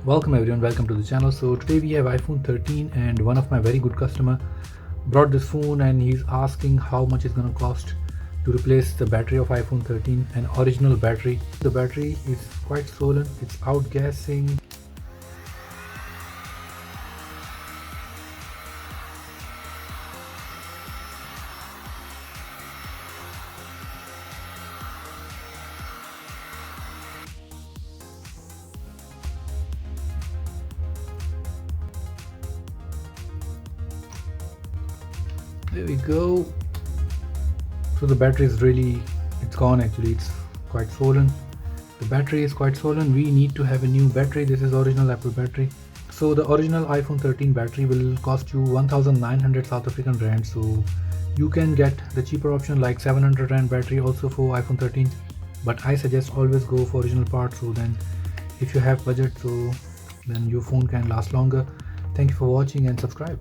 Welcome everyone, welcome to the channel. So today we have iPhone 13 and one of my very good customer brought this phone and he's asking how much it's going to cost to replace the battery of iPhone 13, an original battery. The battery is quite swollen, it's outgassing. There we go. So the battery is it's gone actually, it's quite swollen. The battery is quite swollen. We need to have a new battery. This is original Apple battery. So the original iPhone 13 battery will cost you 1900 South African rand. So you can get the cheaper option like 700 rand battery also for iPhone 13. But I suggest always go for original parts. So then if you have budget, so then your phone can last longer. Thank you for watching and subscribe.